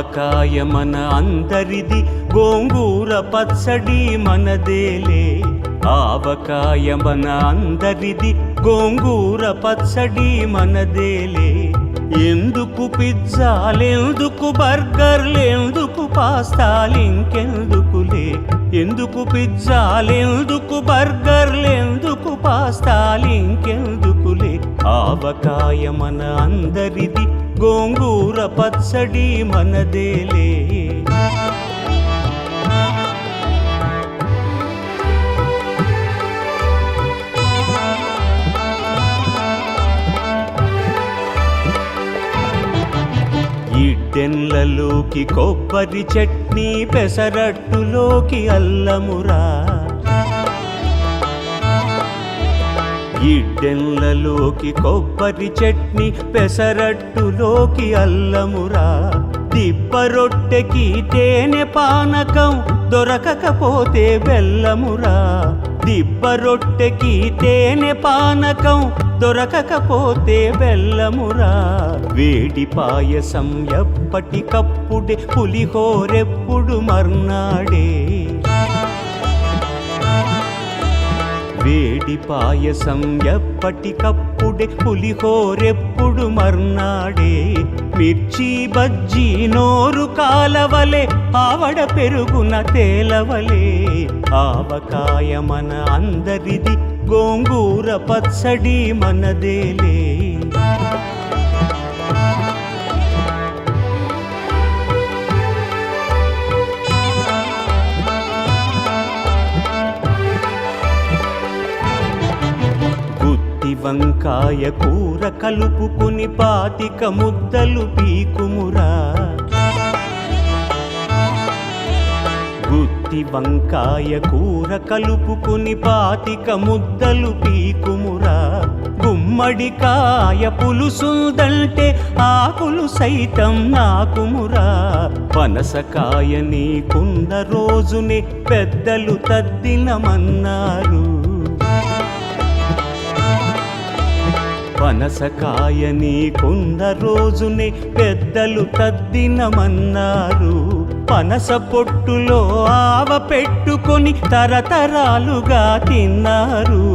ఆవకాయ మన అందరిది, గోంగూర పచ్చడి మనదేలే. ఆవకాయ మన అందరిది, గోంగూర పచ్చడి మనదేలే. ఎందుకు పిజ్జాలెందుకు బర్గర్లెందుకు పాస్తాలింకెందుకులే. ఎందుకు పిజ్జాలెందుకు బర్గర్లెందుకు పాస్తాలింకెందుకులే. ఆవకాయ మన అందరిది, గోంగూర పచ్చడి మనదేలే. ఇడ్డెన్లలోకి కొబ్బరి చట్నీ, పెసరట్టులోకి అల్లమురా. ఇడ్డెన్లలోకి కొబ్బరి చట్నీ, పెసరట్టులోకి అల్లమురా. దిబ్బ రొట్టెకి తేనె పానకం, దొరకకపోతే బెల్లమురా. దిబ్బ రొట్టెకి తేనె పానకం, దొరకకపోతే బెల్లమురా. వేడి పాయసం ఎప్పటికప్పుడే, పులిహోరెప్పుడు మర్నాడే. వేడి పాయసం ఎప్పటికప్పుడే, పులిహోరెప్పుడు మర్నాడే. మిర్చి బజ్జీ నోరు కాలవలే, ఆవడ పెరుగున తేలవలే. ఆవకాయ మన అందరిది, గోంగూర పచ్చడి మనదేలే. గుత్తి వంకాయ కూర కలుపుకుని 25 ముద్దలు పీకుమురా. గుత్తి వంకాయ కూర కలుపుకుని 25 ముద్దలు పీకుమురా. గుమ్మడికాయ పులుసుందంటే ఆకులు సైతం నాకుమురా. పనసకాయ నీకున్న రోజునే పెద్దలు తద్దినమన్నారు. పనసకాయ నీకున్న రోజునే పెద్దలు తద్దినమన్నారు. పనస పొట్టులో ఆవ పెట్టుకొని తరతరాలుగా తిన్నారు.